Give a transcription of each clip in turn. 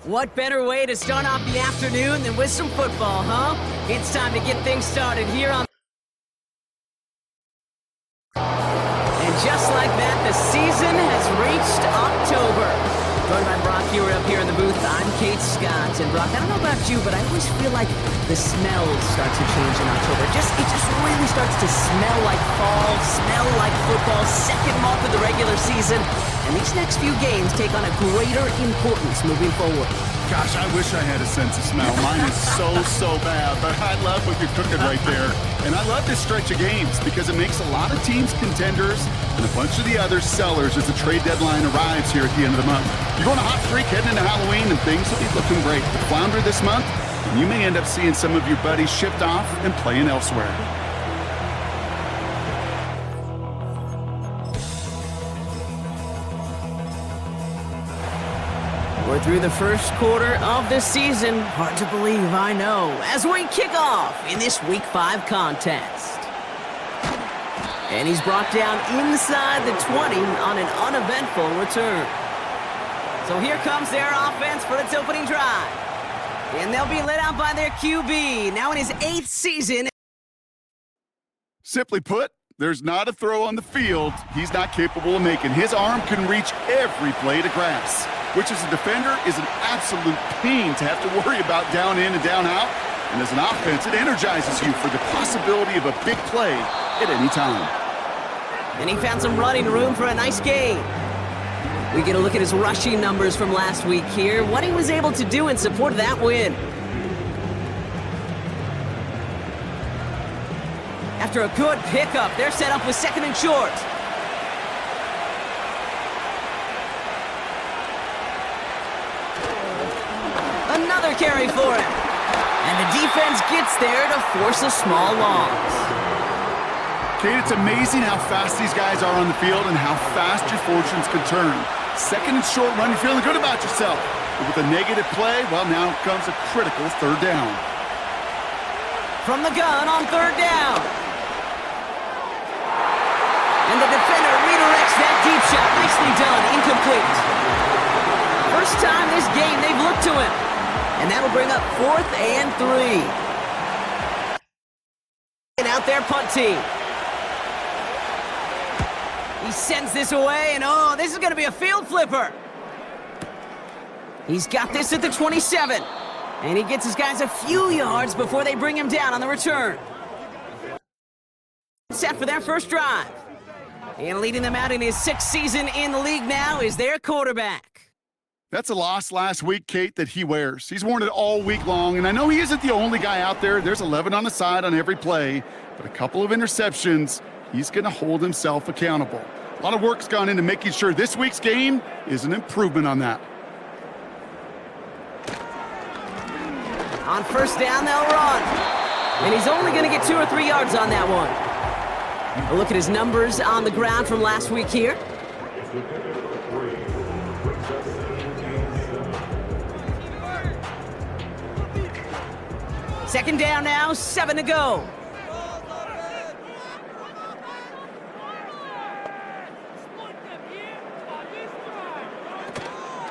What better way to start off the afternoon than with some football, huh? It's time to get things started here on... And just like that, the season has reached October. Joined by Brock Hewer up here in the booth. I'm Kate Scott. And Brock, I don't know about you, but I always feel like the smells start to change in October. It just really starts to smell like fall, smell like football, second month of the regular season. And these next few games take on a greater importance moving forward. Gosh, I wish I had a sense of smell. Mine is so bad, but I love what you're cooking right there. And I love this stretch of games because it makes a lot of teams contenders and a bunch of the other sellers as the trade deadline arrives here at the end of the month. You're going a hot streak heading into Halloween and things will be looking great. Flounder this month, and you may end up seeing some of your buddies shipped off and playing elsewhere. We're through the first quarter of the season. Hard to believe, I know, as we kick off in this Week 5 contest. And he's brought down inside the 20 on an uneventful return. So here comes their offense for its opening drive. And they'll be led out by their QB, now in his 8th season. Simply put, there's not a throw on the field he's not capable of making. His arm can reach every blade of grass, which as a defender is an absolute pain to have to worry about down in and down out. And as an offense, it energizes you for the possibility of a big play at any time. And he found some running room for a nice gain. We get a look at his rushing numbers from last week here, what he was able to do in support of that win. After a good pickup, they're set up with 2nd and short. Another carry for him. And the defense gets there to force a small loss. Kate, it's amazing how fast these guys are on the field and how fast your fortunes can turn. 2nd and short run, you're feeling good about yourself. But with a negative play, well, now comes a critical 3rd down. From the gun on 3rd down. And the defender redirects that deep shot. Nicely done, incomplete. First time this game they've looked to him. And that'll bring up 4th and 3. And out there, punt team. He sends this away, and oh, this is going to be a field flipper. He's got this at the 27. And he gets his guys a few yards before they bring him down on the return. Set for their first drive. And leading them out in his 6th season in the league now is their quarterback. That's a loss last week, Kate, that he wears. He's worn it all week long, and I know he isn't the only guy out there. There's 11 on the side on every play, but a couple of interceptions, he's going to hold himself accountable. A lot of work's gone into making sure this week's game is an improvement on that. On 1st down, they'll run. And he's only going to get 2 or 3 yards on that one. A look at his numbers on the ground from last week here. Second down now, 7 to go.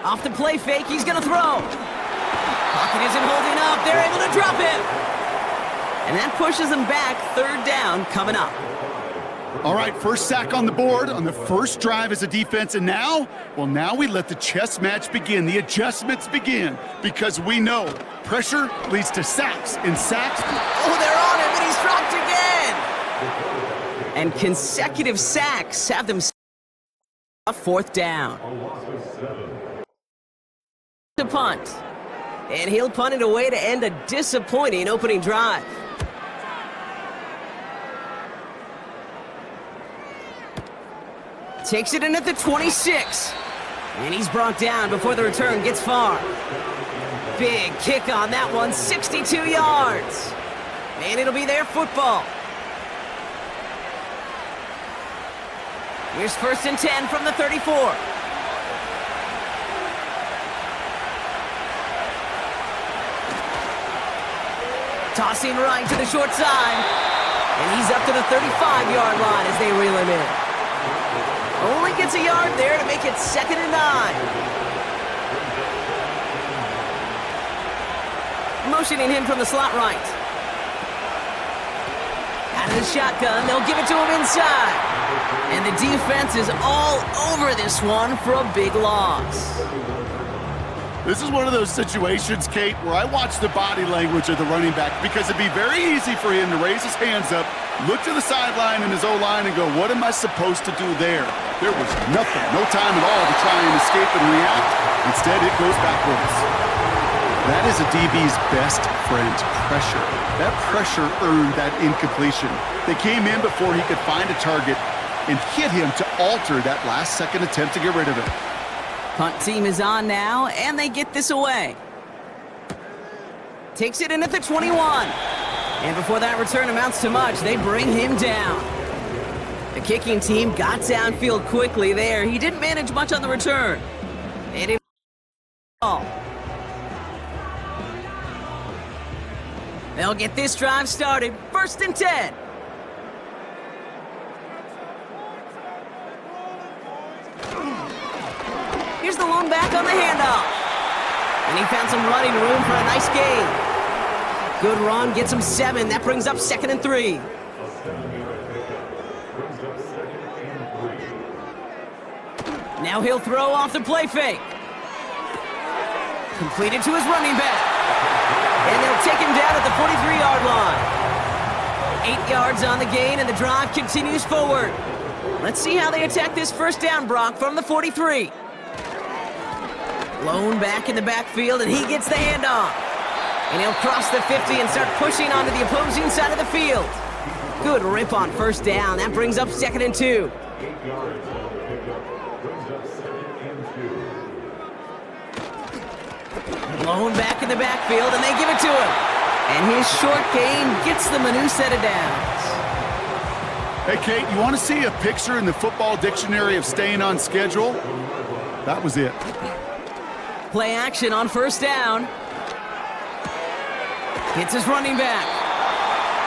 Off the play fake, he's gonna throw. Pocket isn't holding up, they're able to drop him. And that pushes them back, 3rd down coming up. All right, first sack on the board on the first drive as a defense, and now we let the chess match begin, the adjustments begin, because we know pressure leads to sacks, and sacks... Oh, they're on him, and he's dropped again! And consecutive sacks have them a 4th down. To punt. And he'll punt it away to end a disappointing opening drive. Takes it in at the 26. And he's brought down before the return gets far. Big kick on that one, 62 yards. And it'll be their football. Here's 1st and 10 from the 34. Tossing right to the short side. And he's up to the 35-yard line as they reel him in. Only gets a yard there to make it 2nd and 9. motioning him from the slot right. Out of the shotgun, they'll give it to him inside. And the defense is all over this one for a big loss. This is one of those situations, Kate, where I watch the body language of the running back because it'd be very easy for him to raise his hands up, look to the sideline in his O-line and go, what am I supposed to do there? There was nothing, no time at all to try and escape and react. Instead, it goes backwards. That is a DB's best friend, pressure. That pressure earned that incompletion. They came in before he could find a target and hit him to alter that last-second attempt to get rid of it. Punt team is on now, and they get this away. Takes it in at the 21. And before that return amounts to much, they bring him down. The kicking team got downfield quickly there. He didn't manage much on the return. They didn't all. They'll get this drive started. 1st and 10. Here's the lone back on the handoff. And he found some running room for a nice gain. Good run, gets him 7. That brings up 2nd and 3. Now he'll throw off the play fake. Completed to his running back. And they'll take him down at the 43-yard line. 8 yards on the gain, and the drive continues forward. Let's see how they attack this 1st down, Brock, from the 43. Lone back in the backfield, and he gets the handoff. And he'll cross the 50 and start pushing onto the opposing side of the field. Good rip on 1st down. That brings up 2nd and 2. Lone back in the backfield, and they give it to him. And his short gain gets them a new set of downs. Hey, Kate, you want to see a picture in the football dictionary of staying on schedule? That was it. Play action on 1st down. Hits his running back.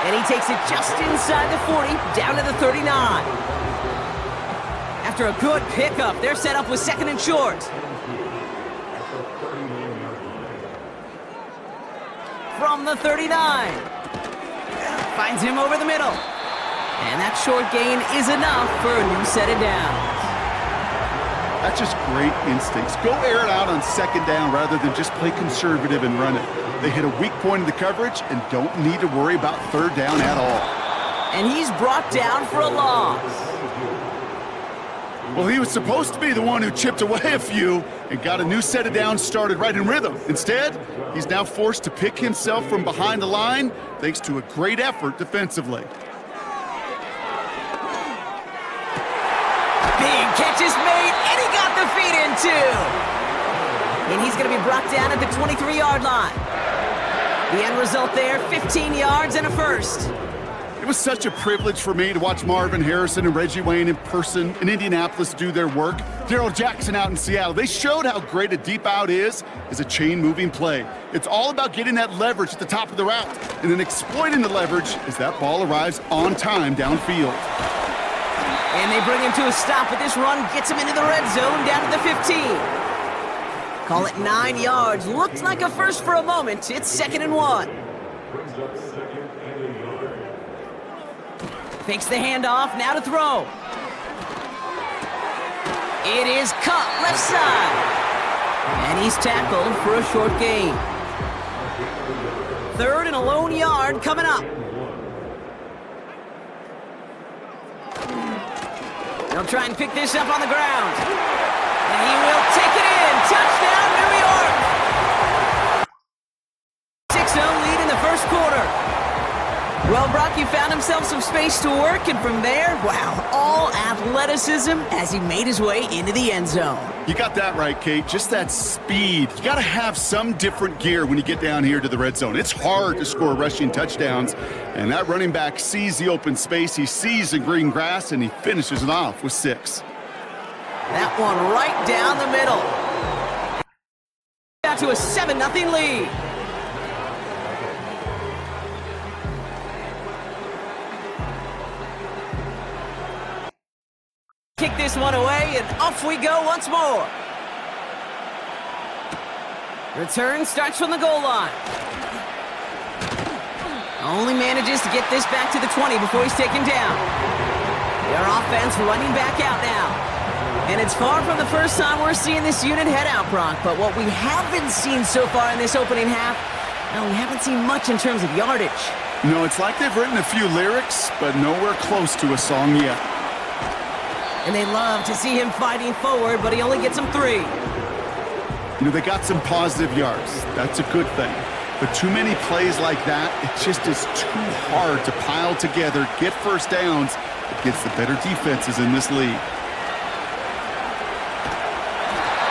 And he takes it just inside the 40, down to the 39. After a good pickup, they're set up with 2nd and short. From the 39. Finds him over the middle. And that short gain is enough for a new set of downs. That's just great instincts. Go air it out on 2nd down rather than just play conservative and run it. They hit a weak point in the coverage and don't need to worry about 3rd down at all. And he's brought down for a loss. Well, he was supposed to be the one who chipped away a few and got a new set of downs started right in rhythm. Instead, he's now forced to pick himself from behind the line thanks to a great effort defensively. Big catch is made, and he got the feet in too. And he's going to be brought down at the 23-yard line. The end result there, 15 yards and a 1st. It was such a privilege for me to watch Marvin Harrison and Reggie Wayne in person in Indianapolis do their work. Darrell Jackson out in Seattle. They showed how great a deep out is as a chain-moving play. It's all about getting that leverage at the top of the route and then exploiting the leverage as that ball arrives on time downfield. And they bring him to a stop, but this run gets him into the red zone down to the 15. Call it 9 yards. Looked like a 1st for a moment. It's 2nd and 1. Fakes the handoff, now to throw. It is caught left side. And he's tackled for a short gain. 3rd and a lone yard coming up. They'll try and pick this up on the ground. And he will take it in. Touchdown, New York! 6-0 lead in the 1st quarter. Well, Brock, he found himself some space to work, and from there, wow, all athleticism as he made his way into the end zone. You got that right, Kate. Just that speed. You got to have some different gear when you get down here to the red zone. It's hard to score rushing touchdowns, and that running back sees the open space, he sees the green grass, and he finishes it off with 6. That one right down the middle. Got to a 7-0 lead. Kick this one away, and off we go once more. Return starts from the goal line. Only manages to get this back to the 20 before he's taken down. Their offense running back out now. And it's far from the first time we're seeing this unit head out, Brock. But what we haven't seen so far in this opening half, well, we haven't seen much in terms of yardage. No, it's like they've written a few lyrics, but nowhere close to a song yet. And they love to see him fighting forward, but he only gets them 3. You know, they got some positive yards. That's a good thing. But too many plays like that, it just is too hard to pile together, get first downs against the better defenses in this league.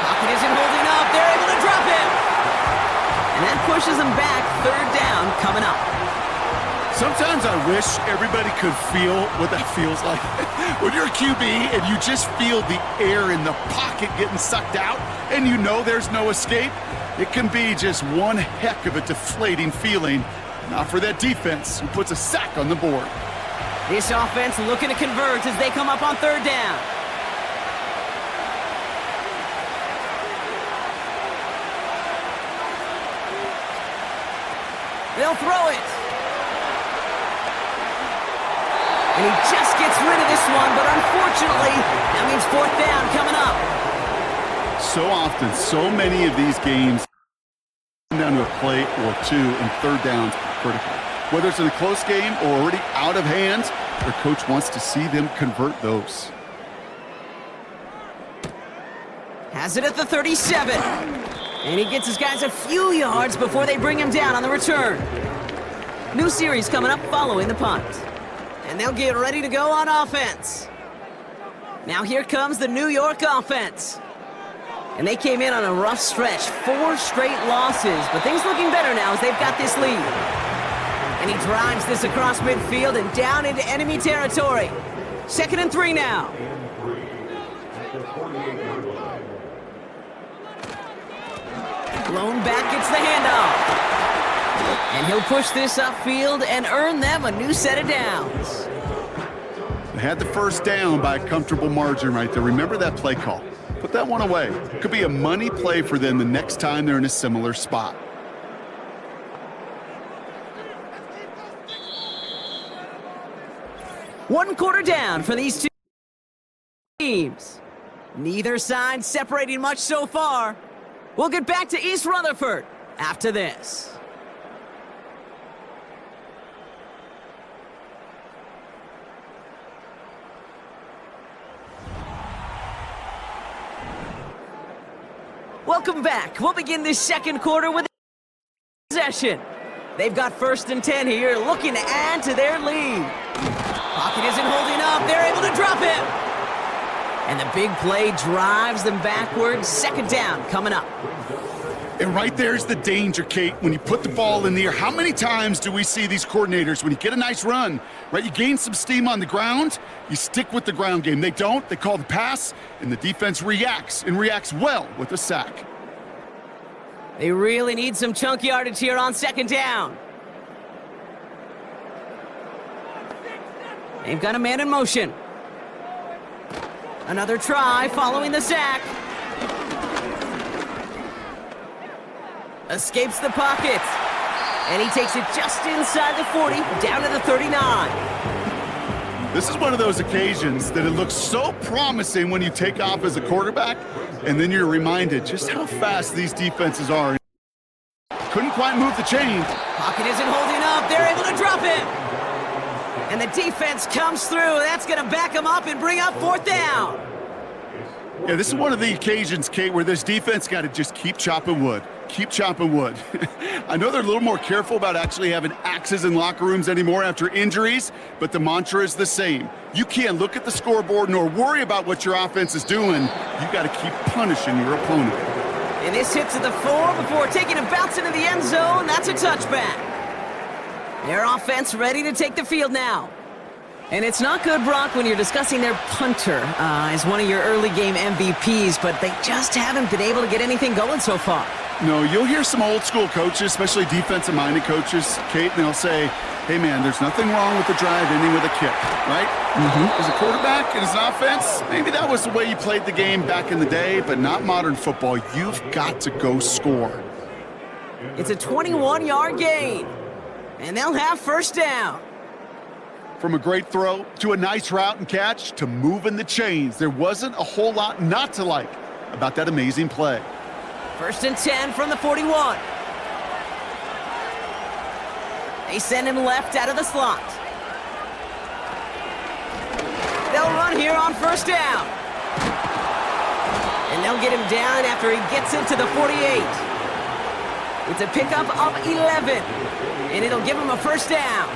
Pocket isn't holding up. They're able to drop him. And that pushes them back. 3rd down coming up. Sometimes I wish everybody could feel what that feels like. When you're a QB and you just feel the air in the pocket getting sucked out and you know there's no escape, it can be just one heck of a deflating feeling. Not for that defense who puts a sack on the board. This offense looking to convert as they come up on 3rd down. They'll throw it. And he just gets rid of this one, but unfortunately, that means 4th down coming up. So often, so many of these games come down to a play or two, and 3rd downs are critical. Whether it's in a close game or already out of hand, their coach wants to see them convert those. Has it at the 37. And he gets his guys a few yards before they bring him down on the return. New series coming up following the punt. And they'll get ready to go on offense. Now here comes the New York offense. And they came in on a rough stretch, 4 straight losses, but things looking better now as they've got this lead. And he drives this across midfield and down into enemy territory. 2nd and 3 now. Blown back gets the handoff. And he'll push this upfield and earn them a new set of downs. They had the 1st down by a comfortable margin right there. Remember that play call. Put that one away. Could be a money play for them the next time they're in a similar spot. One quarter down for these two teams. Neither side separating much so far. We'll get back to East Rutherford after this. Welcome back. We'll begin this 2nd quarter with possession. They've got 1st and 10 here, looking to add to their lead. Pocket isn't holding up. They're able to drop him. And the big play drives them backwards. 2nd down coming up. And right there's the danger, Kate, when you put the ball in the air. How many times do we see these coordinators, when you get a nice run, right, you gain some steam on the ground, you stick with the ground game. They don't, they call the pass, and the defense reacts, and reacts well with a sack. They really need some chunk yardage here on 2nd down. They've got a man in motion. Another try following the sack. Escapes the pocket. And he takes it just inside the 40, down to the 39. This is one of those occasions that it looks so promising when you take off as a quarterback, and then you're reminded just how fast these defenses are. Couldn't quite move the chain. Pocket isn't holding up. They're able to drop him. And the defense comes through. That's going to back them up and bring up 4th down. Yeah, this is one of the occasions, Kate, where this defense got to just keep chopping wood. Keep chopping wood. I know they're a little more careful about actually having axes in locker rooms anymore after injuries, but the mantra is the same. You can't look at the scoreboard nor worry about what your offense is doing. You got to keep punishing your opponent. And this hits at the 4 before taking a bounce into the end zone. That's a touchback. Their offense ready to take the field now. And it's not good, Brock, when you're discussing their punter as one of your early game MVPs, but they just haven't been able to get anything going so far. No, you'll hear some old school coaches, especially defensive-minded coaches, Kate, and they'll say, hey, man, there's nothing wrong with the drive ending with a kick, right? As a quarterback and as an offense, maybe that was the way you played the game back in the day, but not modern football. You've got to go score. It's a 21-yard gain. And they'll have first down. From a great throw to a nice route and catch to moving the chains, there wasn't a whole lot not to like about that amazing play. First and 10 from the 41. They send him left out of the slot. They'll run here on first down. And they'll get him down after he gets into the 48. It's a pickup of 11. And it'll give him a first down.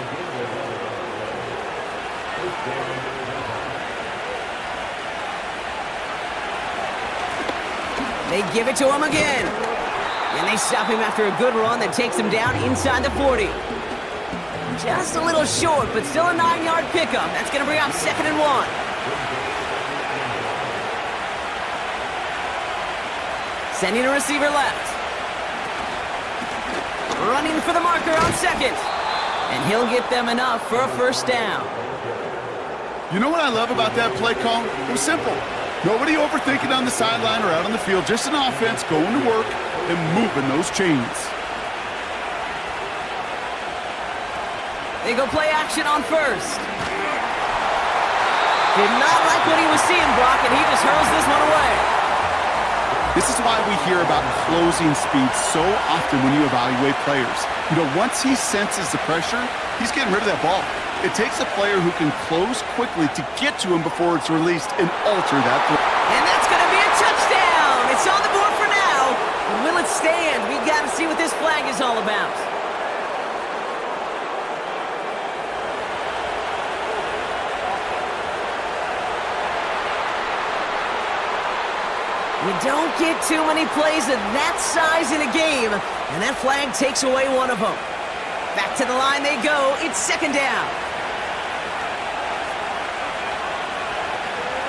They give it to him again. And they stop him after a good run that takes him down inside the 40. Just a little short, but still a 9-yard pickup. That's going to bring up 2nd and 1. Sending a receiver left. Running for the marker on 2nd. And he'll get them enough for a first down. You know what I love about that play call? It was simple. Nobody overthinking on the sideline or out on the field. Just an offense going to work and moving those chains. They go play action on first. Did not like what he was seeing, Brock, and he just hurls this one away. This is why we hear about closing speed so often when you evaluate players. You know, once he senses the pressure, he's getting rid of that ball. It takes a player who can close quickly to get to him before it's released and alter that throw. And that's going to be a touchdown. It's on the board for now. Will it stand? We've got to see what this flag is all about. You don't get too many plays of that size in a game, and that flag takes away one of them. Back to the line they go. It's 2nd down.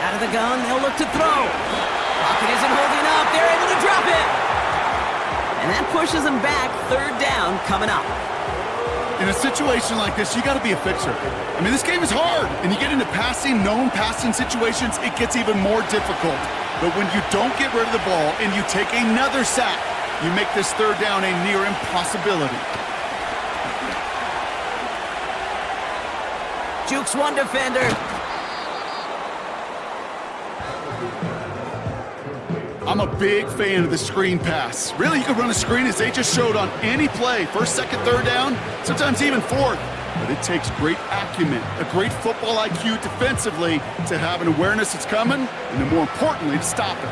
Out of the gun, they'll look to throw. Pocket isn't holding up. They're able to drop it. And that pushes them back. 3rd down coming up. In a situation like this, you got to be a fixer. I mean, this game is hard, and you get into known passing situations, it gets even more difficult. But when you don't get rid of the ball and you take another sack, you make this 3rd down a near impossibility. Jukes one defender. I'm a big fan of the screen pass. Really, you can run a screen as they just showed on any play. 1st, 2nd, 3rd down, sometimes even 4th. But it takes great acumen, a great football IQ defensively to have an awareness it's coming, and then more importantly, to stop it.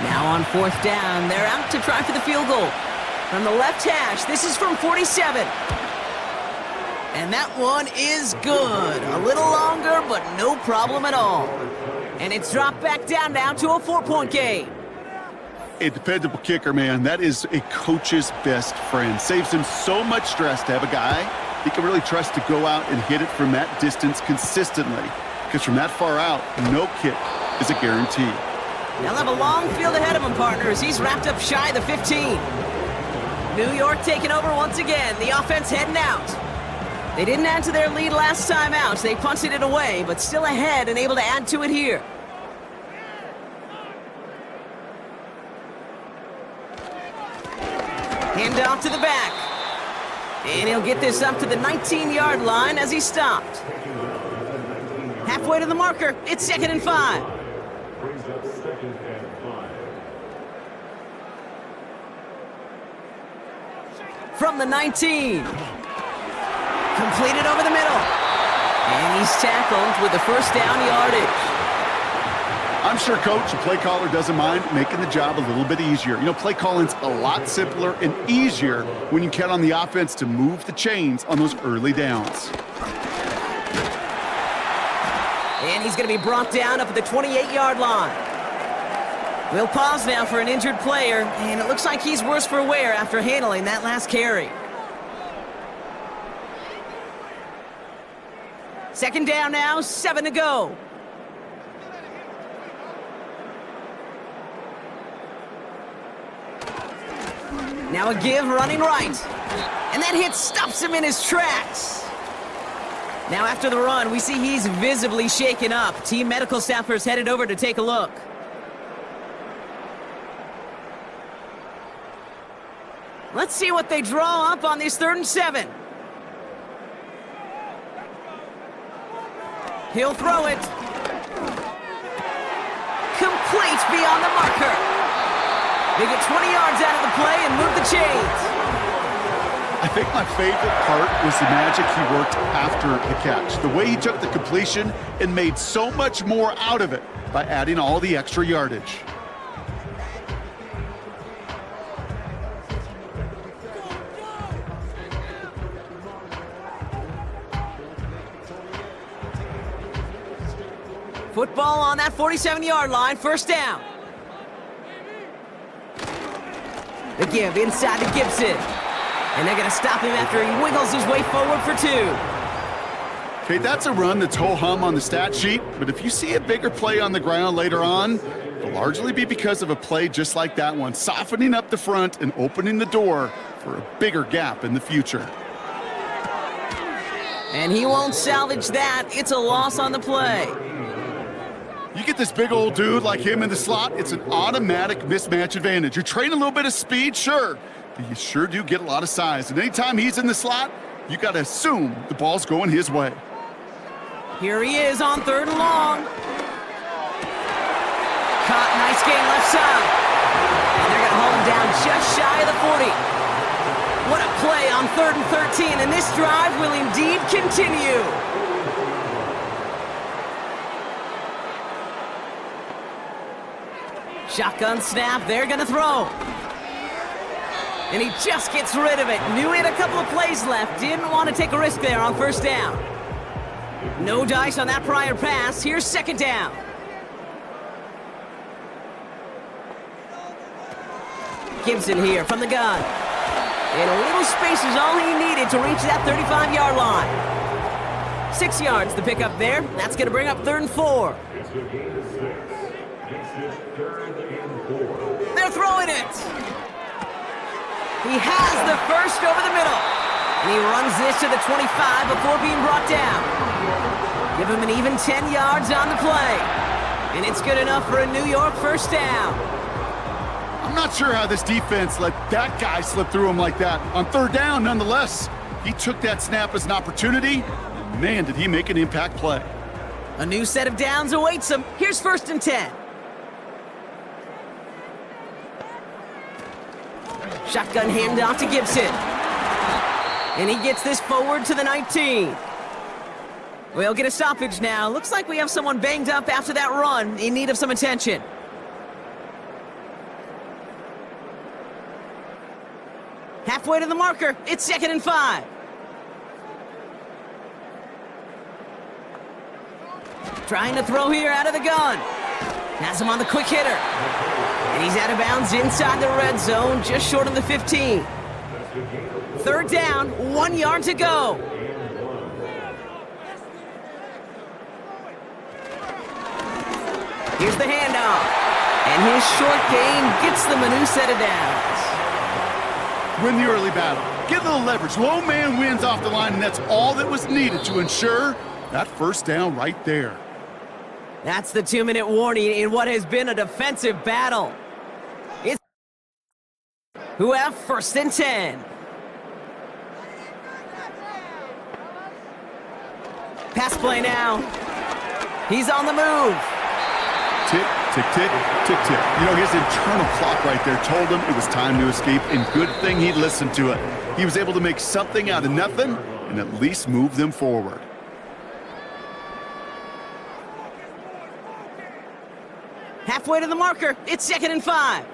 Now on 4th down, they're out to try for the field goal. From the left hash, this is from 47. And that one is good. A little longer, but no problem at all. And it's dropped back down now to a 4-point game. A dependable kicker, man, that is a coach's best friend. Saves him so much stress to have a guy he can really trust to go out and hit it from that distance consistently. Because from that far out, no kick is a guarantee. They'll have a long field ahead of him, partners. He's wrapped up shy of the 15. New York taking over once again. The offense heading out. They didn't add to their lead last time out. They punted it away, but still ahead and able to add to it here. Hand off to the back. And he'll get this up to the 19-yard line as he stopped. Halfway to the marker. It's 2nd and 5. From the 19. Completed over the middle. And he's tackled with the first down yardage. I'm sure coach and play caller doesn't mind making the job a little bit easier. You know, play calling's a lot simpler and easier when you count on the offense to move the chains on those early downs. And he's going to be brought down up at the 28-yard line. We'll pause now for an injured player, and it looks like he's worse for wear after handling that last carry. 2nd down now, 7 to go. Now a give running right. And that hit stops him in his tracks. Now after the run, we see he's visibly shaken up. Team medical staffers headed over to take a look. Let's see what they draw up on this 3rd and 7. He'll throw it. Complete beyond the marker. They get 20 yards out of the play and move the chains. I think my favorite part was the magic he worked after the catch. The way he took the completion and made so much more out of it by adding all the extra yardage. Football on that 47-yard line, 1st down. The give inside to Gibson. And they're going to stop him after he wiggles his way forward for 2. Okay, that's a run that's ho-hum on the stat sheet, but if you see a bigger play on the ground later on, it'll largely be because of a play just like that one, softening up the front and opening the door for a bigger gap in the future. And he won't salvage that. It's a loss on the play. You get this big old dude like him in the slot, it's an automatic mismatch advantage. You train a little bit of speed, sure, but you sure do get a lot of size. And anytime he's in the slot, you got to assume the ball's going his way. Here he is on 3rd and long. Caught, nice gain left side. And they're going to haul him down just shy of the 40. What a play on 3rd and 13, and this drive will indeed continue. Shotgun snap, they're gonna throw. And he just gets rid of it. Knew he had a couple of plays left. Didn't want to take a risk there on 1st down. No dice on that prior pass. Here's 2nd down. Gibson here from the gun. And a little space is all he needed to reach that 35-yard line. 6 yards the pickup there. That's gonna bring up 3rd and 4. They're throwing it. He has the 1st over the middle. And he runs this to the 25 before being brought down. Give him an even 10 yards on the play. And it's good enough for a New York 1st down. I'm not sure how this defense let that guy slip through him like that. On 3rd down, nonetheless, he took that snap as an opportunity. Man, did he make an impact play. A new set of downs awaits him. Here's 1st and 10. Shotgun handoff to Gibson. And he gets this forward to the 19. We'll get a stoppage now. Looks like we have someone banged up after that run in need of some attention. Halfway to the marker. It's 2nd and 5. Trying to throw here out of the gun. Has him on the quick hitter. And he's out of bounds inside the red zone, just short of the 15. 3rd down, 1 yard to go. Here's the handoff. And his short gain gets them a new set of downs. Win the early battle. Get a little leverage. Low man wins off the line, and that's all that was needed to ensure that 1st down right there. That's the 2-minute warning in what has been a defensive battle. It's who have 1st and 10. Pass play now. He's on the move. Tick, tick, tick, tick, tick. You know, his internal clock right there told him it was time to escape, and good thing he listened to it. He was able to make something out of nothing and at least move them forward. Halfway to the marker. It's 2nd and 5.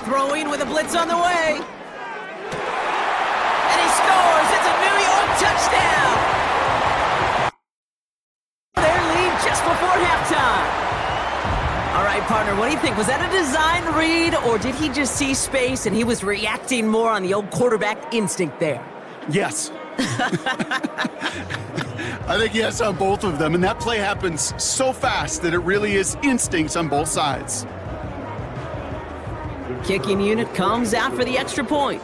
Throwing with a blitz on the way. And he scores. It's a New York touchdown. Their lead just before halftime. All right, partner, what do you think? Was that a design read, or did he just see space and he was reacting more on the old quarterback instinct there? Yes. I think yes on both of them, and that play happens so fast that it really is instincts on both sides. Kicking unit comes out for the extra point.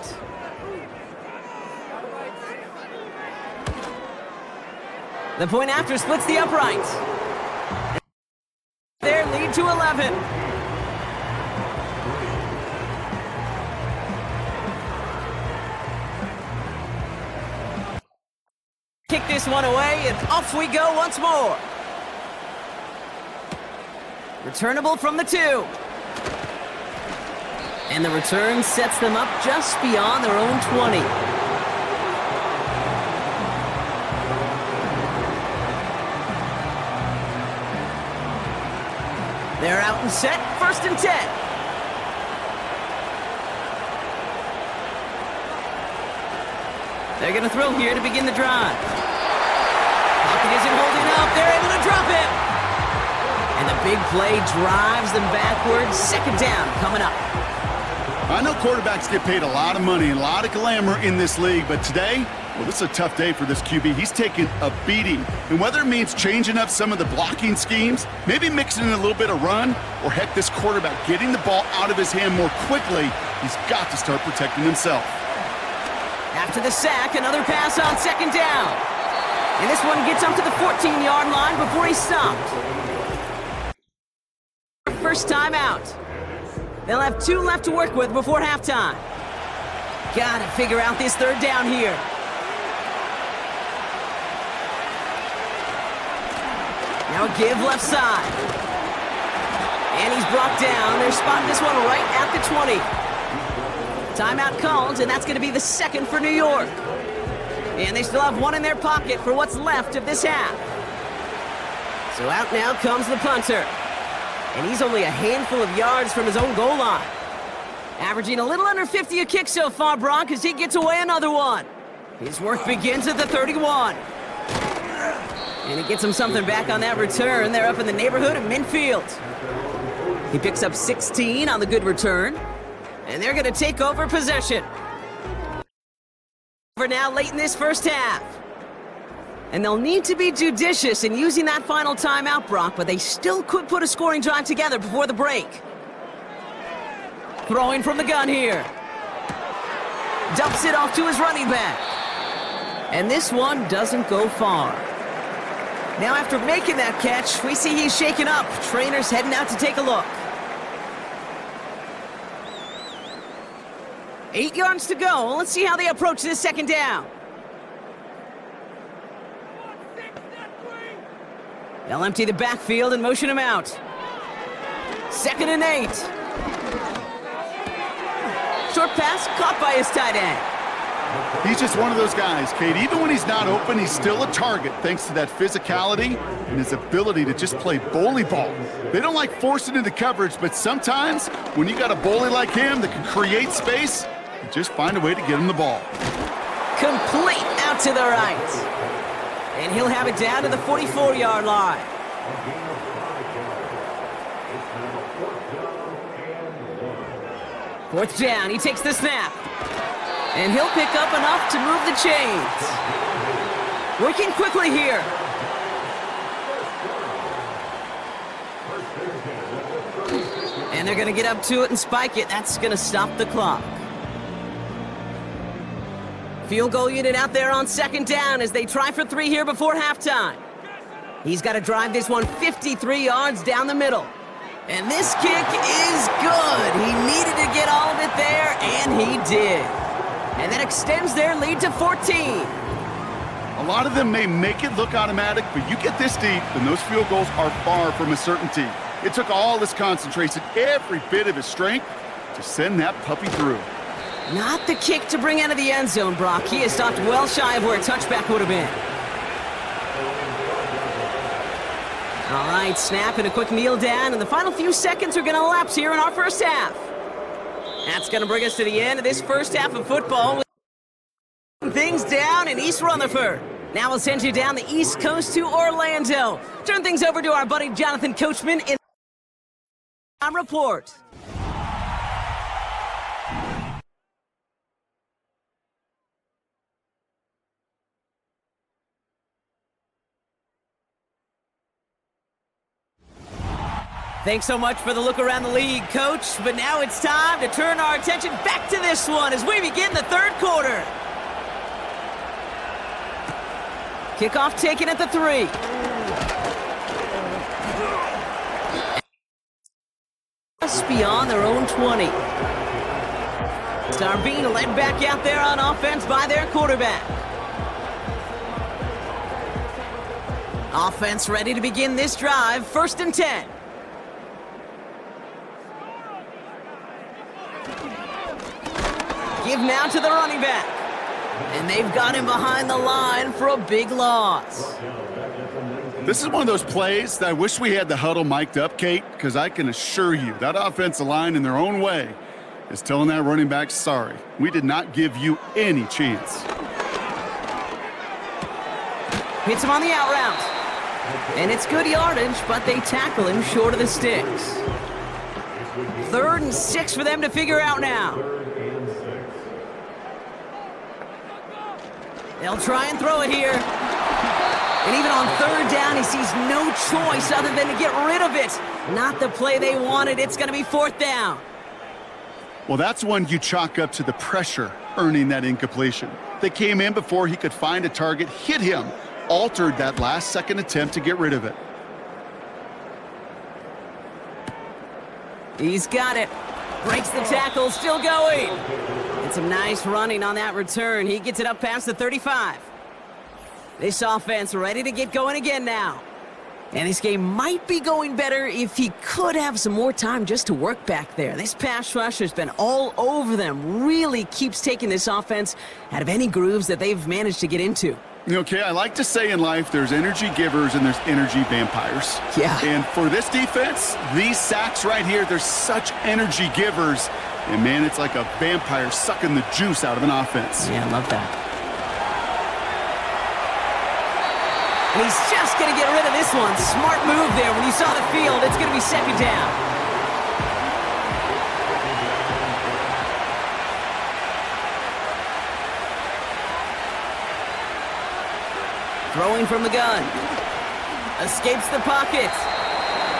The point after splits the uprights. Their lead to 11. this one away, and off we go once more. Returnable from the 2. And the return sets them up just beyond their own 20. They're out and set, 1st and 10. They're going to throw here to begin the drive. Pocket isn't holding up. They're able to drop it. And the big play drives them backwards. 2nd down coming up. I know quarterbacks get paid a lot of money and a lot of glamour in this league, but today, well, this is a tough day for this QB. He's taking a beating. And whether it means changing up some of the blocking schemes, maybe mixing in a little bit of run, or heck, this quarterback getting the ball out of his hand more quickly, he's got to start protecting himself. After the sack, another pass on 2nd down. And this one gets up to the 14-yard line before he's stopped. First time out. They'll have 2 left to work with before halftime. Gotta figure out this 3rd down here. Now a give left side. And he's brought down. They're spotting this one right at the 20. Timeout called, and that's going to be the 2nd for New York. And they still have 1 in their pocket for what's left of this half. So out now comes the punter. And he's only a handful of yards from his own goal line. Averaging a little under 50 a kick so far, Brock, as he gets away another one. His work begins at the 31. And he gets him something back on that return. They're up in the neighborhood of midfield. He picks up 16 on the good return. And they're going to take over possession. For now, late in this first half. And they'll need to be judicious in using that final timeout, Brock, but they still could put a scoring drive together before the break. Throwing from the gun here. Dumps it off to his running back. And this one doesn't go far. Now after making that catch, we see he's shaken up. Trainer's heading out to take a look. 8 yards to go. Let's see how they approach this 2nd down. They'll empty the backfield and motion him out. 2nd and 8. Short pass caught by his tight end. He's just one of those guys, Kate. Even when he's not open, he's still a target thanks to that physicality and his ability to just play bully ball. They don't like forcing into coverage, but sometimes when you got a bully like him that can create space, you just find a way to get him the ball. Complete out to the right. And he'll have it down to the 44-yard line. Fourth down, he takes the snap. And he'll pick up enough to move the chains. Working quickly here. And they're going to get up to it and spike it. That's going to stop the clock. Field goal unit out there on 2nd down as they try for 3 here before halftime. He's got to drive this one 53 yards down the middle. And this kick is good. He needed to get all of it there, and he did. And that extends their lead to 14. A lot of them may make it look automatic, but you get this deep, and those field goals are far from a certainty. It took all his concentration, every bit of his strength, to send that puppy through. Not the kick to bring out of the end zone, Brock. He is stopped well shy of where a touchback would have been. All right, snap and a quick kneel down, and the final few seconds are going to elapse here in our first half. That's going to bring us to the end of this first half of football. Things down in East Rutherford. Now we'll send you down the East Coast to Orlando. Turn things over to our buddy Jonathan Coachman in our report. Thanks so much for the look around the league, Coach. But now it's time to turn our attention back to this one as we begin the third quarter. Kickoff taken at the 3. Just beyond their own 20. Star being led back out there on offense by their quarterback. Offense ready to begin this drive. 1st and 10. Give now to the running back. And they've got him behind the line for a big loss. This is one of those plays that I wish we had the huddle mic'd up, Kate, because I can assure you that offensive line in their own way is telling that running back, sorry, we did not give you any chance. Hits him on the out route. And it's good yardage, but they tackle him short of the sticks. 3rd and 6 for them to figure out now. They'll try and throw it here. And even on 3rd down, he sees no choice other than to get rid of it. Not the play they wanted. It's going to be 4th down. Well, that's one you chalk up to the pressure earning that incompletion. They came in before he could find a target, hit him, altered that last-second attempt to get rid of it. He's got it. Breaks the tackle, still going. And some nice running on that return. He gets it up past the 35. This offense ready to get going again now. And this game might be going better if he could have some more time just to work back there. This pass rush has been all over them. Really keeps taking this offense out of any grooves that they've managed to get into. Okay, I like to say in life there's energy givers and there's energy vampires. Yeah. And for this defense, these sacks right here, they're such energy givers. And man, it's like a vampire sucking the juice out of an offense. Yeah, I love that. And he's just going to get rid of this one. Smart move there. When you saw the field, it's going to be 2nd down. Throwing from the gun. Escapes the pocket.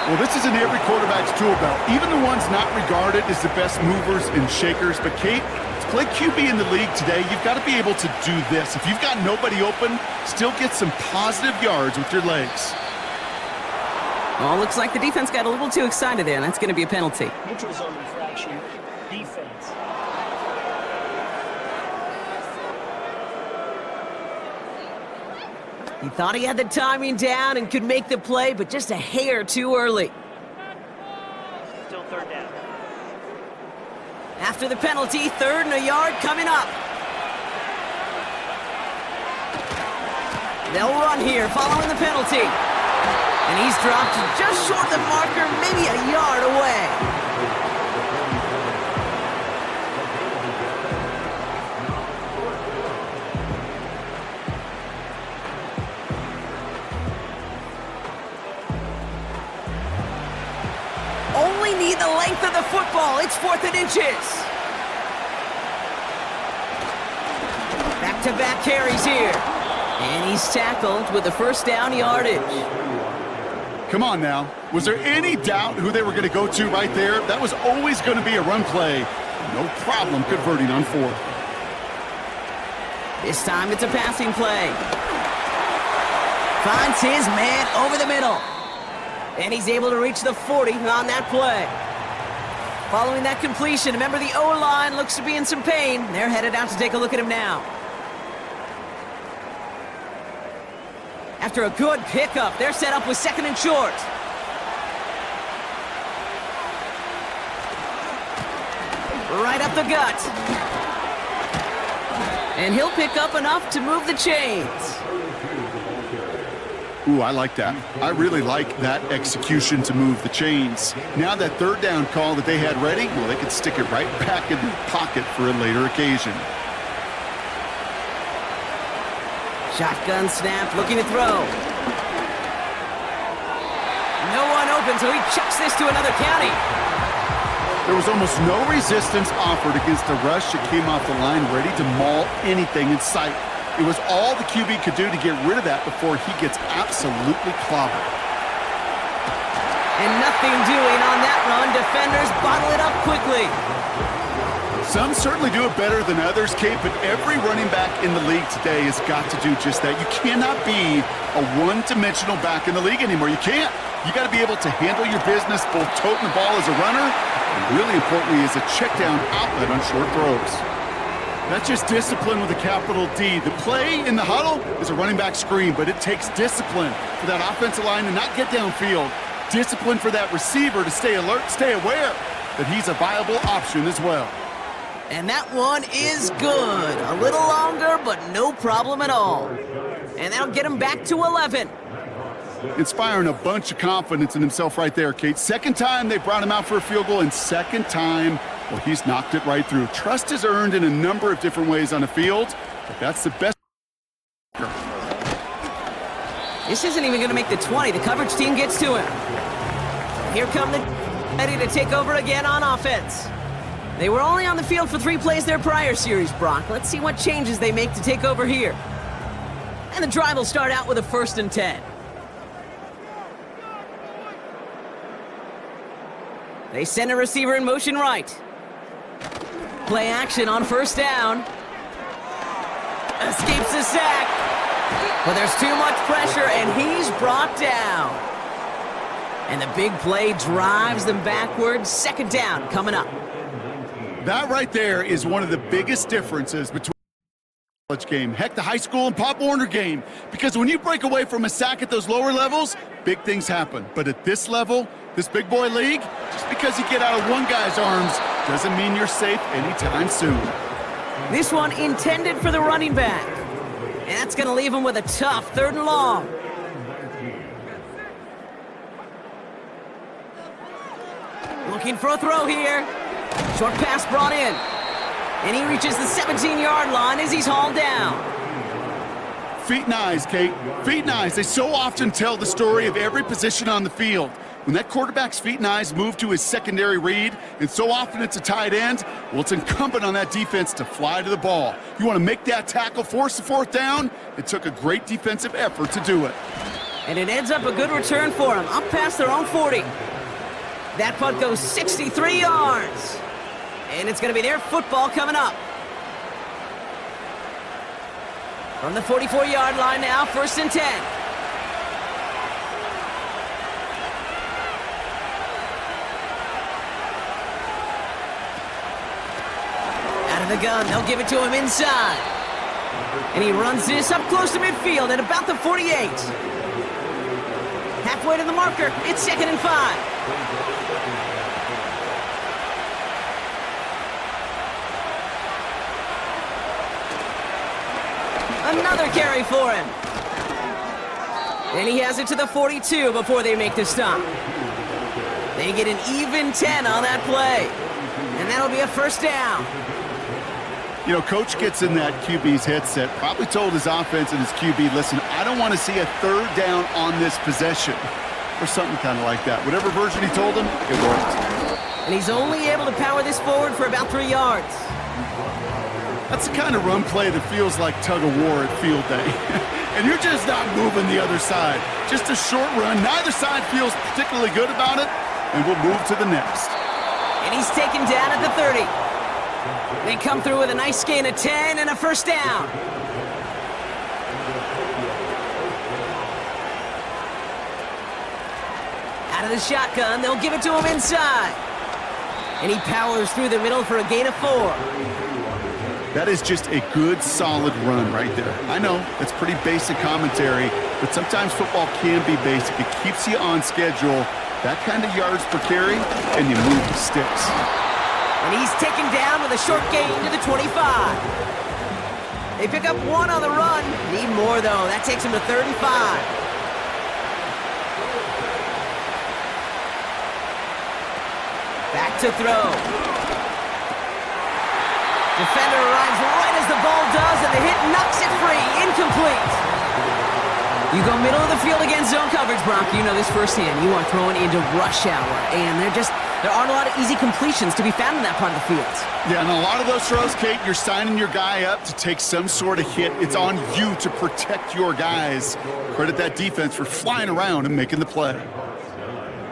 Well, this is in every quarterback's tool belt. Even the ones not regarded as the best movers and shakers. But Kate, to play QB in the league today, you've got to be able to do this. If you've got nobody open, still get some positive yards with your legs. Well, looks like the defense got a little too excited there, and that's going to be a penalty. Neutral zone infraction. Defense. He thought he had the timing down and could make the play, but just a hair too early. Still 3rd down. After the penalty, 3rd and a yard coming up. They'll run here following the penalty. And he's dropped just short of the marker, maybe a yard away. Only need the length of the football. It's 4th and inches. Back-to-back carries here. And he's tackled with the 1st down yardage. Come on now. Was there any doubt who they were going to go to right there? That was always going to be a run play. No problem converting on 4th. This time it's a passing play. Finds his man over the middle. And he's able to reach the 40 on that play. Following that completion, remember the O-line looks to be in some pain. They're headed out to take a look at him now. After a good pickup, they're set up with 2nd and short. Right up the gut. And he'll pick up enough to move the chains. Ooh, I like that. I really like that execution to move the chains. Now that 3rd down call that they had ready, well, they could stick it right back in the pocket for a later occasion. Shotgun snap, looking to throw. No one open, so he chucks this to another county. There was almost no resistance offered against a rush that came off the line ready to maul anything in sight. It was all the QB could do to get rid of that before he gets absolutely clobbered. And nothing doing on that run. Defenders bottle it up quickly. Some certainly do it better than others, Kate, but every running back in the league today has got to do just that. You cannot be a one-dimensional back in the league anymore. You can't. You got to be able to handle your business, both toting the ball as a runner, and really importantly, as a check-down outlet on short throws. That's just discipline with a capital D. The play in the huddle is a running back screen, but it takes discipline for that offensive line to not get downfield. Discipline for that receiver to stay alert, stay aware that he's a viable option as well. And that one is good. A little longer, but no problem at all. And that'll get him back to 11. Inspiring a bunch of confidence in himself right there, Kate. Second time they brought him out for a field goal, and second time, well, he's knocked it right through. Trust is earned in a number of different ways on the field, but that's the best. This isn't even going to make the 20. The coverage team gets to him. Here come the ready to take over again on offense. They were only on the field for 3 plays their prior series, Brock. Let's see what changes they make to take over here. And the drive will start out with a 1st and 10. They send a receiver in motion right. Play action on 1st down. Escapes the sack. But there's too much pressure, and he's brought down. And the big play drives them backwards. 2nd down coming up. That right there is one of the biggest differences between the college game, heck, the high school and Pop Warner game. Because when you break away from a sack at those lower levels, big things happen. But at this level, this big boy league, just because you get out of one guy's arms doesn't mean you're safe anytime soon. This one intended for the running back. And that's going to leave him with a tough 3rd and long. Looking for a throw here. Short pass brought in. And he reaches the 17-yard line as he's hauled down. Feet and eyes, Kate. Feet and eyes. They so often tell the story of every position on the field. When that quarterback's feet and eyes move to his secondary read, and so often it's a tight end, well, it's incumbent on that defense to fly to the ball. You want to make that tackle, force the 4th down? It took a great defensive effort to do it. And it ends up a good return for him, up past their own 40. That punt goes 63 yards. And it's going to be their football coming up. From the 44-yard line now, 1st and 10. Out of the gun, they'll give it to him inside. And he runs this up close to midfield at about the 48. Halfway to the marker, it's 2nd and 5. Another carry for him. And he has it to the 42 before they make the stop. They get an even 10 on that play. And that'll be a 1st down. You know, coach gets in that QB's headset, probably told his offense and his QB, listen, I don't want to see a 3rd down on this possession. Or something kind of like that. Whatever version he told him, it worked. And he's only able to power this forward for about 3 yards. That's the kind of run play that feels like tug-of-war at field day. And you're just not moving the other side. Just a short run. Neither side feels particularly good about it, and we'll move to the next. And he's taken down at the 30. They come through with a nice gain of 10 and a 1st down. Out of the shotgun, they'll give it to him inside. And he powers through the middle for a gain of 4. That is just a good, solid run right there. I know, it's pretty basic commentary, but sometimes football can be basic. It keeps you on schedule, that kind of yards per carry, and you move the sticks. And he's taken down with a short gain to the 25. They pick up 1 on the run. Need more, though. That takes him to 3rd and 5. Back to throw. Defender arrives right as the ball does, and the hit knocks it free. Incomplete. You go middle of the field against zone coverage, Brock. You know this firsthand. You are throwing into rush hour, and there aren't a lot of easy completions to be found in that part of the field. Yeah, and a lot of those throws, Kate, you're signing your guy up to take some sort of hit. It's on you to protect your guys. Credit that defense for flying around and making the play.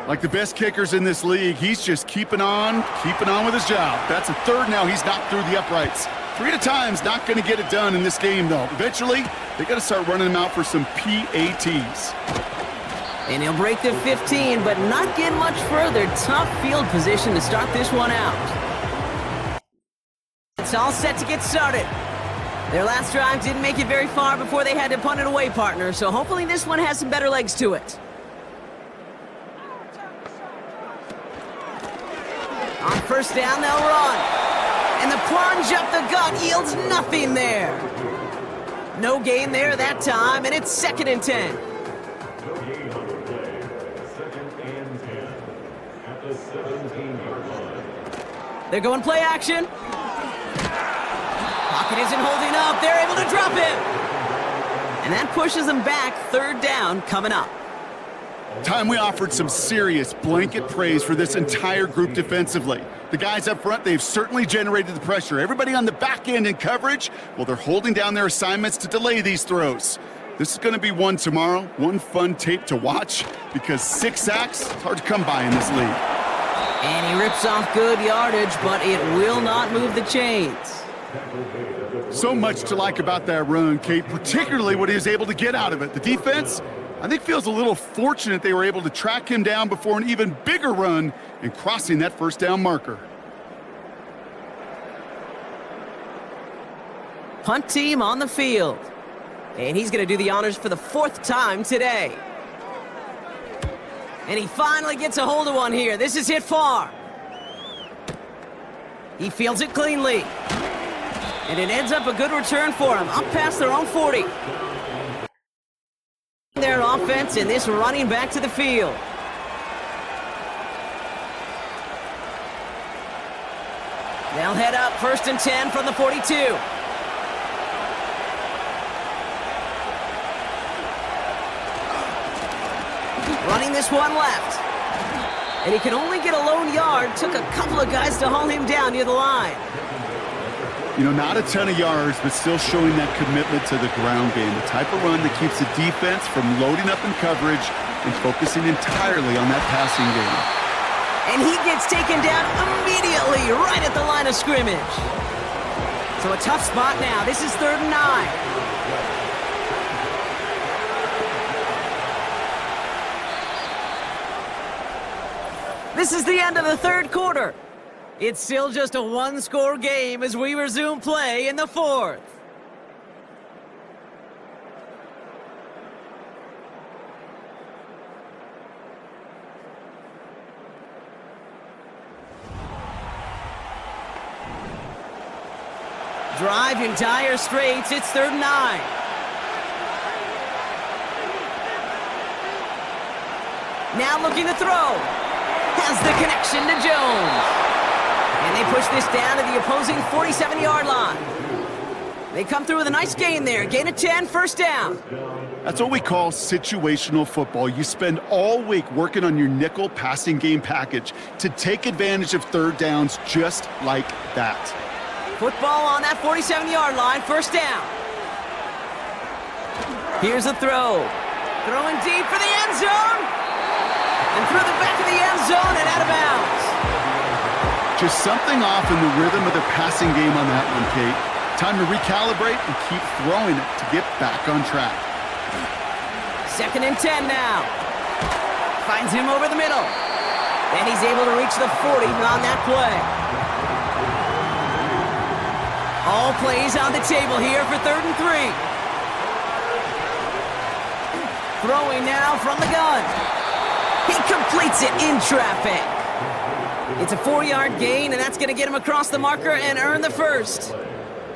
Like the best kickers in this league, he's just keeping on with his job. That's a 3rd now. He's knocked through the uprights. 3 at a time's not going to get it done in this game, though. Eventually, they got to start running him out for some PATs. And he'll break the 15, but not get much further. Tough field position to start this one out. It's all set to get started. Their last drive didn't make it very far before they had to punt it away, partner, so hopefully this one has some better legs to it. On first down, they'll run. And the plunge up the gut yields nothing there. No gain there that time, and it's 2nd and 10. No gain on the play. 2nd and 10 at the 17-yard line. They're going play action. Pocket isn't holding up. They're able to drop him. And that pushes them back. 3rd down coming up. Time we offered some serious blanket praise for this entire group defensively. The guys up front, they've certainly generated the pressure. Everybody on the back end in coverage, well, they're holding down their assignments to delay these throws. This is going to be one tomorrow, one fun tape to watch, because 6 sacks, it's hard to come by in this league. And he rips off good yardage, but it will not move the chains. So much to like about that run, Kate, particularly what he was able to get out of it. The defense, I think, feels a little fortunate they were able to track him down before an even bigger run and crossing that 1st down marker. Punt team on the field. And he's going to do the honors for the 4th time today. And he finally gets a hold of one here. This is hit far. He fields it cleanly. And it ends up a good return for him, up past their own 40. Their offense and this running back to the field. They'll head up 1st and 10 from the 42. Running this one left. And he can only get a lone yard. Took a couple of guys to haul him down near the line. You know, not a ton of yards, but still showing that commitment to the ground game. The type of run that keeps the defense from loading up in coverage and focusing entirely on that passing game. And he gets taken down immediately right at the line of scrimmage. So a tough spot now. This is 3rd and 9. This is the end of the 3rd quarter. It's still just a 1-score game as we resume play in the 4th. Drive in dire straits. It's 3rd and 9. Now looking to throw. Has the connection to Jones. And they push this down to the opposing 47-yard line. They come through with a nice gain there. Gain of 10, 1st down. That's what we call situational football. You spend all week working on your nickel passing game package to take advantage of 3rd downs just like that. Football on that 47-yard line, 1st down. Here's a throw. Throwing deep for the end zone. And through the back of the end zone and out of bounds. Just something off in the rhythm of the passing game on that one, Kate. Time to recalibrate and keep throwing it to get back on track. 2nd and 10 now. Finds him over the middle. And he's able to reach the 40 on that play. All plays on the table here for 3rd and 3. Throwing now from the gun. He completes it in traffic. It's a 4-yard gain, and that's going to get him across the marker and earn the 1st.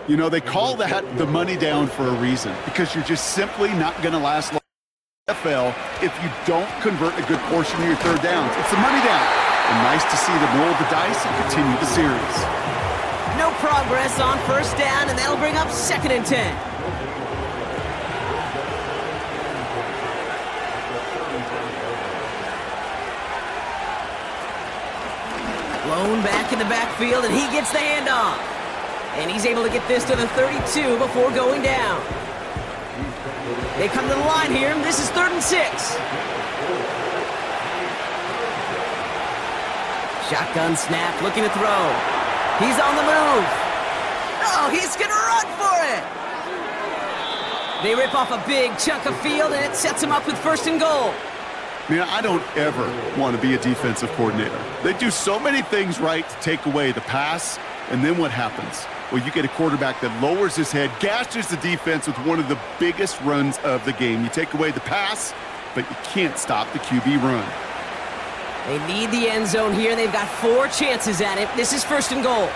You know, they call that the money down for a reason, because you're just simply not going to last long in the NFL if you don't convert a good portion of your 3rd downs. It's the money down. And nice to see them roll the dice and continue the series. No progress on 1st down, and that'll bring up 2nd and 10. Blown back in the backfield, and he gets the handoff. And he's able to get this to the 32 before going down. They come to the line here. This is 3rd and 6. Shotgun snap, looking to throw. He's on the move. Oh, he's going to run for it. They rip off a big chunk of field, and it sets him up with 1st and goal. Man, I don't ever want to be a defensive coordinator. They do so many things right to take away the pass, and then what happens? Well, you get a quarterback that lowers his head, gashes the defense with one of the biggest runs of the game. You take away the pass, but you can't stop the QB run. They need the end zone here. They've got 4 chances at it. This is 1st and goal.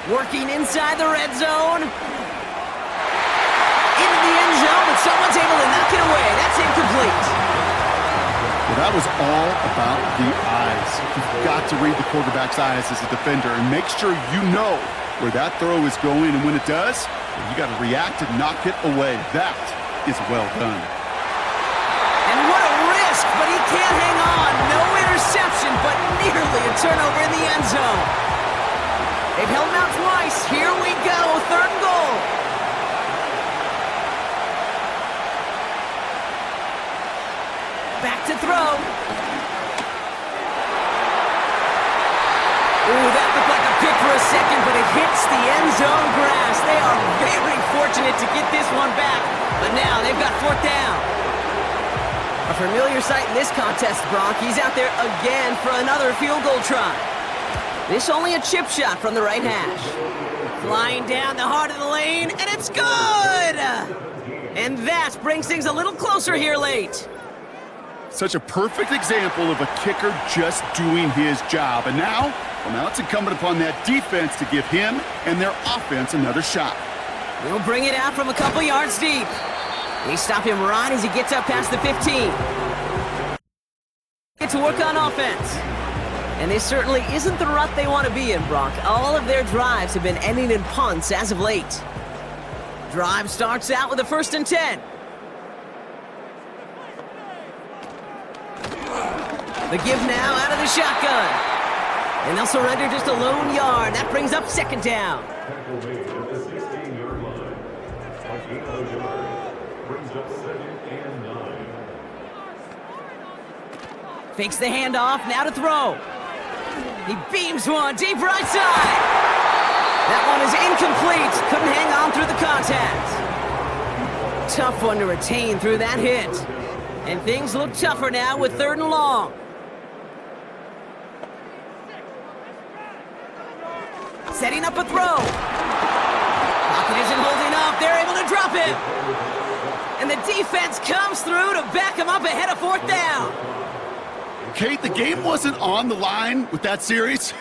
Working inside the red zone. Into the end zone, but someone's able to knock it away. That's incomplete. Well, that was all about the eyes. You've got to read the quarterback's eyes as a defender and make sure you know where that throw is going, and when it does, you got to react and knock it away. That is well done. And what a risk, but he can't hang on. No interception, but nearly a turnover in the end zone. They've held him out twice. Here we go, 3rd and goal. Back to throw. Ooh, that looked like a pick for a second, but it hits the end zone grass. They are very fortunate to get this one back, but now they've got 4th down. A familiar sight in this contest, Brock. He's out there again for another field goal try. This only a chip shot from the right hash. Flying down the heart of the lane, and it's good! And that brings things a little closer here late. Such a perfect example of a kicker just doing his job. And now it's incumbent upon that defense to give him and their offense another shot. He'll bring it out from a couple yards deep. They stop him right as he gets up past the 15. Get to work on offense. And this certainly isn't the rut they want to be in, Brock. All of their drives have been ending in punts as of late. Drive starts out with a 1st and 10. The give now out of the shotgun. And they'll surrender just a lone yard. That brings up 2nd down. Tackle made at the 16-yard line. A gain of a yard. Brings up 2nd and 9. Fakes the handoff, now to throw. He beams one deep right side. That one is incomplete. Couldn't hang on through the contact. Tough one to retain through that hit. And things look tougher now with 3rd and long. Setting up a throw. Pocket isn't holding up. They're able to drop it. And the defense comes through to back him up ahead of 4th down. Kate, the game wasn't on the line with that series,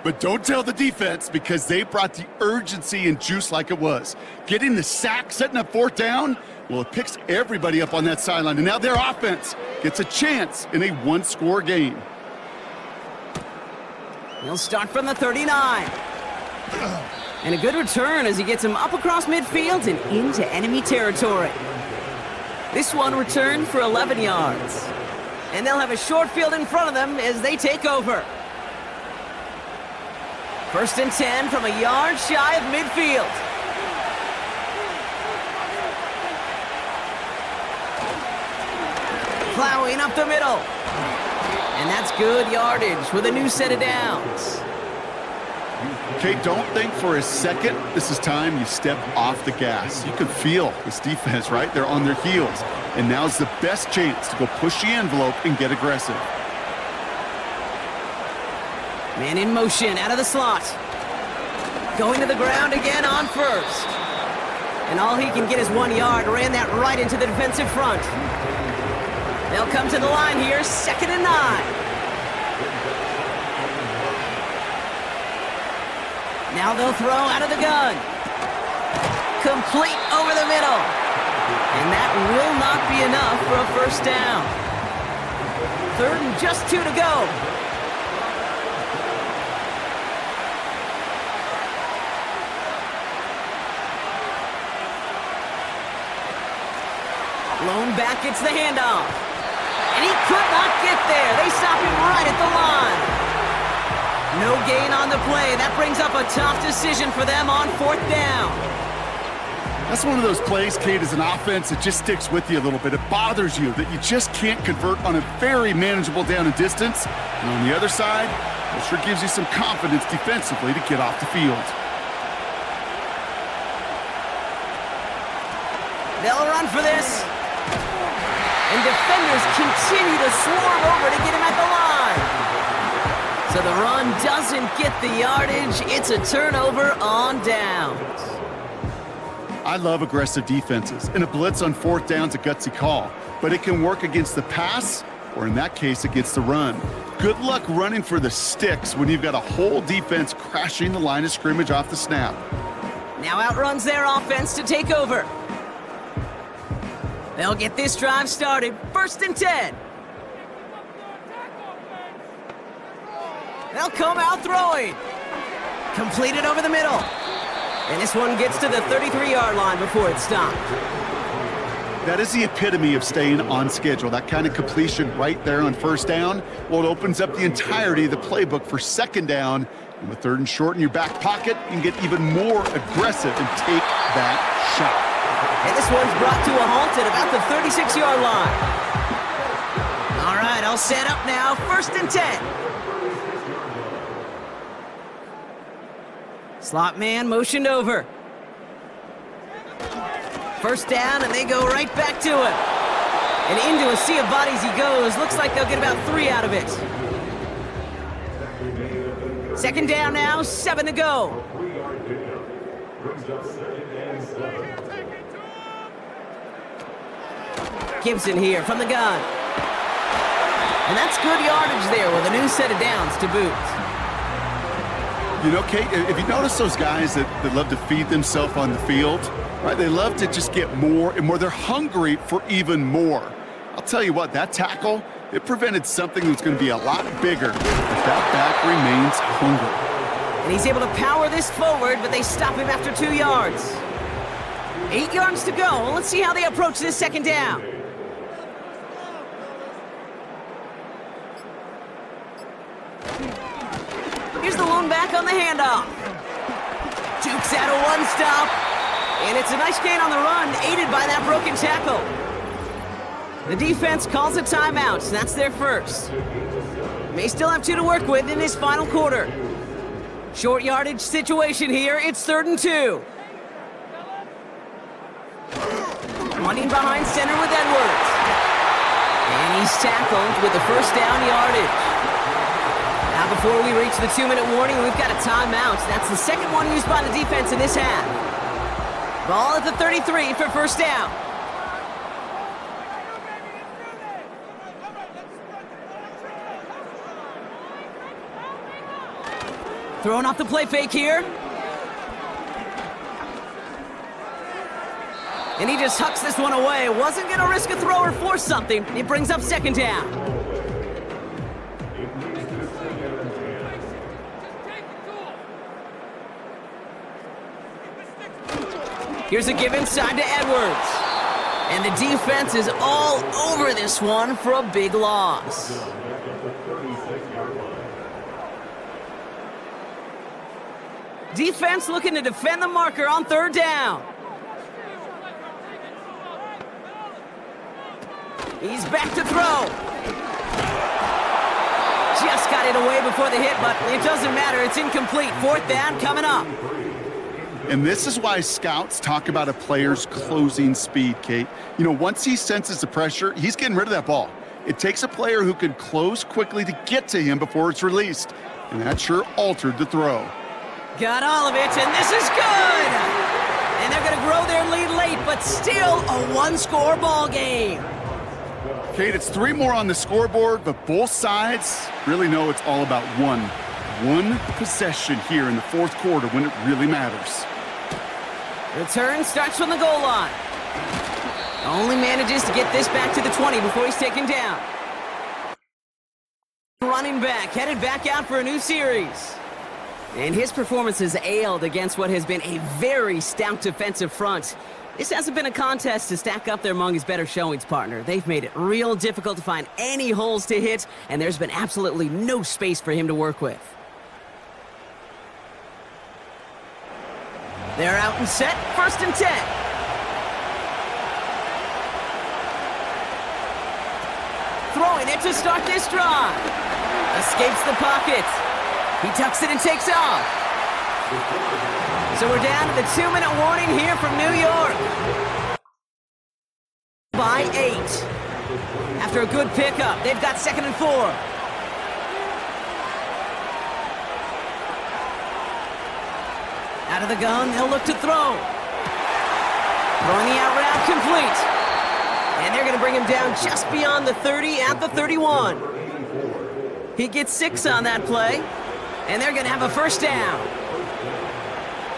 but don't tell the defense because they brought the urgency and juice like it was. Getting the sack, setting up 4th down, well, it picks everybody up on that sideline, and now their offense gets a chance in a 1-score game. He'll start from the 39. And a good return as he gets him up across midfield and into enemy territory. This one returned for 11 yards. And they'll have a short field in front of them as they take over. 1st and 10 from a yard shy of midfield. Plowing up the middle. And that's good yardage with a new set of downs. Okay, don't think for a second this is time you step off the gas. You can feel this defense, right? They're on their heels. And now's the best chance to go push the envelope and get aggressive. Man in motion, out of the slot. Going to the ground again on 1st. And all he can get is 1 yard. Ran that right into the defensive front. They'll come to the line here, 2nd and 9. Now they'll throw out of the gun. Complete over the middle. And that will not be enough for a 1st down. 3rd and just 2 to go. Blown back gets the handoff. And he could not get there. They stop him right at the line. No gain on the play. That brings up a tough decision for them on 4th down. That's one of those plays, Kate, as an offense, it just sticks with you a little bit. It bothers you that you just can't convert on a very manageable down and distance. And on the other side, it sure gives you some confidence defensively to get off the field. They'll run for this. And defenders continue to swarm over to get him at the line. So the run doesn't get the yardage. It's a turnover on downs. I love aggressive defenses, and a blitz on 4th down's a gutsy call, but it can work against the pass, or in that case, against the run. Good luck running for the sticks when you've got a whole defense crashing the line of scrimmage off the snap. Now outruns their offense to take over. They'll get this drive started. 1st and 10. They'll come out throwing. Completed over the middle. And this one gets to the 33-yard line before it's stopped. That is the epitome of staying on schedule. That kind of completion right there on 1st down. Well, it opens up the entirety of the playbook for 2nd down. And with 3rd and short in your back pocket, you can get even more aggressive and take that shot. And this one's brought to a halt at about the 36-yard line. All right, I'll set up now. 1st and 10. Slot man motioned over. 1st down, and they go right back to him. And into a sea of bodies he goes. Looks like they'll get about 3 out of it. 2nd down now, 7 to go. Gibson here from the gun. And that's good yardage there with a new set of downs to boot. You know, Kate, if you notice those guys that love to feed themselves on the field, right? They love to just get more and more. They're hungry for even more. I'll tell you what, that tackle, it prevented something that's going to be a lot bigger if that back remains hungry. And he's able to power this forward, but they stop him after 2 yards. 8 yards to go. Let's see how they approach this 2nd down. Here's the lone back on the handoff. Jukes out a 1-stop. And it's a nice gain on the run, aided by that broken tackle. The defense calls a timeout. That's their first. May still have 2 to work with in his final quarter. Short yardage situation here. It's 3rd and 2. Running behind center with Edwards. And he's tackled with the 1st down yardage. Now before we reach the 2-minute warning, we've got a timeout. That's the 2nd one used by the defense in this half. Ball at the 33 for 1st down. Throwing off the play fake here. And he just hucks this one away. Wasn't going to risk a throw or force something. It brings up 2nd down. Here's a give inside to Edwards. And the defense is all over this one for a big loss. Defense looking to defend the marker on 3rd down. He's back to throw. Just got it away before the hit, but it doesn't matter. It's incomplete. 4th down coming up. And this is why scouts talk about a player's closing speed, Kate. You know, once he senses the pressure, he's getting rid of that ball. It takes a player who can close quickly to get to him before it's released. And that sure altered the throw. Got all of it, and this is good! And they're going to grow their lead late, but still a 1-score ball game. Kate, it's 3 more on the scoreboard, but both sides really know it's all about one possession here in the 4th quarter when it really matters. Return starts from the goal line. Only manages to get this back to the 20 before he's taken down. Running back, headed back out for a new series. And his performance has ailed against what has been a very stout defensive front. This hasn't been a contest to stack up there among his better showings, partner. They've made it real difficult to find any holes to hit, and there's been absolutely no space for him to work with. They're out and set, 1st and 10. Throwing it to start this drive. Escapes the pocket. He tucks it and takes off. So we're down to the 2-minute warning here from New York. By 8. After a good pickup, they've got 2nd and 4. Out of the gun, they'll look to throw. Throwing the out route complete. And they're going to bring him down just beyond the 30 at the 31. He gets 6 on that play. And they're going to have a first down.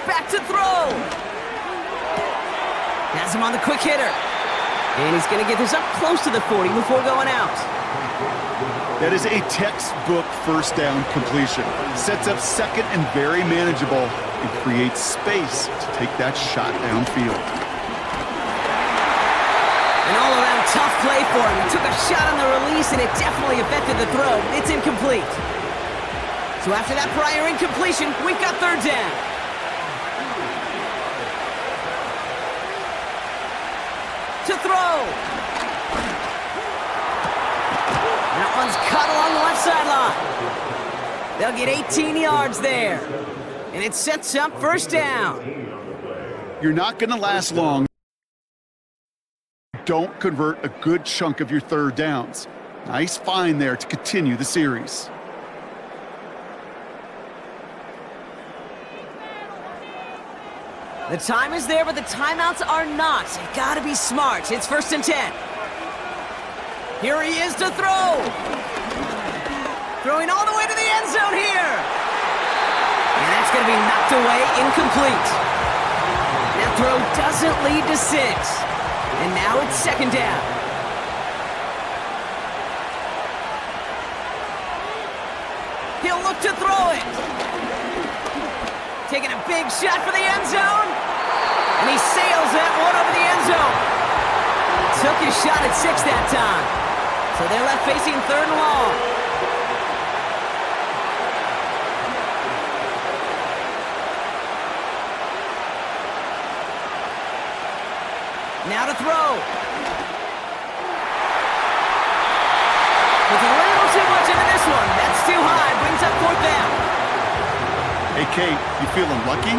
Back to throw. Has him on the quick hitter. And he's going to get this up close to the 40 before going out. That is a textbook first down completion. Sets up second and very manageable and creates space to take that shot downfield. An all-around tough play for him. He took a shot on the release, and it definitely affected the throw. It's incomplete. So after that prior incompletion, we've got third down. To throw. That one's cut along the left sideline. They'll get 18 yards there. And it sets up first down. You're not going to last long. Don't convert a good chunk of your third downs. Nice find there to continue the series. The time is there, but the timeouts are not. You've got to be smart. It's 1st and 10. Here he is to throw. Throwing all the way to the end zone here. And that's going to be knocked away, incomplete. That throw doesn't lead to 6. And now it's 2nd down. He'll look to throw it. Taking a big shot for the end zone. And he sails that one over the end zone. Took his shot at 6 that time. So they're left facing 3rd and long. Now to throw. With a little too much into this one. That's too high. Brings up 4th down. Hey, Kate, you feeling lucky?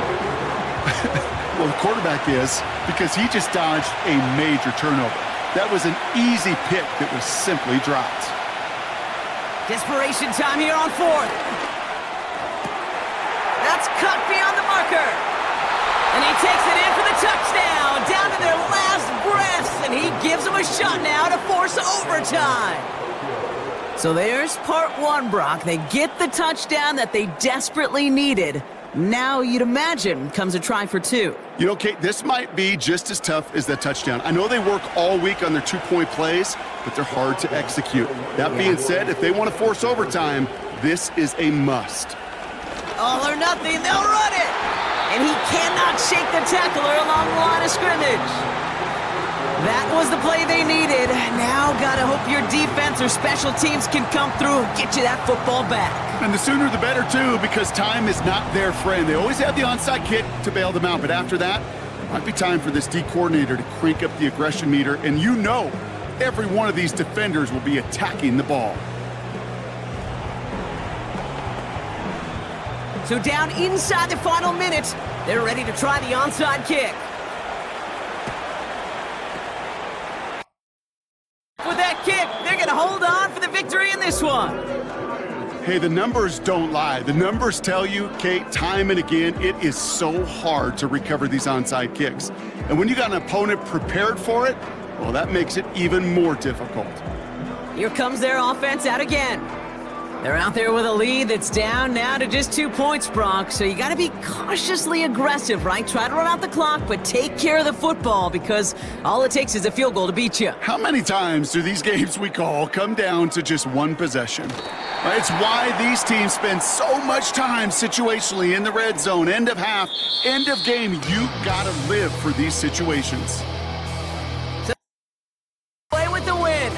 Well, the quarterback is, because he just dodged a major turnover. That was an easy pick that was simply dropped. Desperation time here on 4th. That's cut beyond the marker. And he takes it in for the touchdown, down to their last breaths, and he gives them a shot now to force overtime. So there's part 1, Brock. They get the touchdown that they desperately needed. Now, you'd imagine, comes a try for 2. You know, Kate, this might be just as tough as that touchdown. I know they work all week on their 2-point plays, but they're hard to execute. That being said, if they want to force overtime, this is a must. All or nothing, they'll run it! And he cannot shake the tackler along the line of scrimmage. That was the play they needed. Now gotta hope your defense or special teams can come through and get you that football back. And the sooner the better, too, because time is not their friend. They always have the onside kick to bail them out, but after that, it might be time for this D coordinator to crank up the aggression meter, and you know every one of these defenders will be attacking the ball. So down inside the final minute, they're ready to try the onside kick. With that kick, they're going to hold on for the victory in this one. Hey, the numbers don't lie. The numbers tell you, Kate, time and again, it is so hard to recover these onside kicks. And when you got an opponent prepared for it, well, that makes it even more difficult. Here comes their offense out again. They're out there with a lead that's down now to just 2 points, Brock. So you got to be cautiously aggressive, right? Try to run out the clock, but take care of the football because all it takes is a field goal to beat you. How many times do these games we call come down to just one possession? It's why these teams spend so much time situationally in the red zone, end of half, end of game. You got to live for these situations. Play with the win.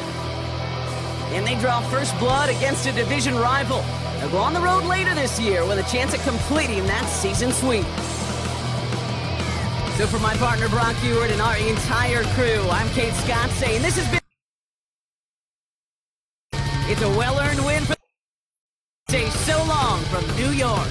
And they draw first blood against a division rival. They'll go on the road later this year with a chance at completing that season sweep. So for my partner Brock Ewart and our entire crew, I'm Kate Scott saying this has been... It's a well-earned win for... Say so long from New York.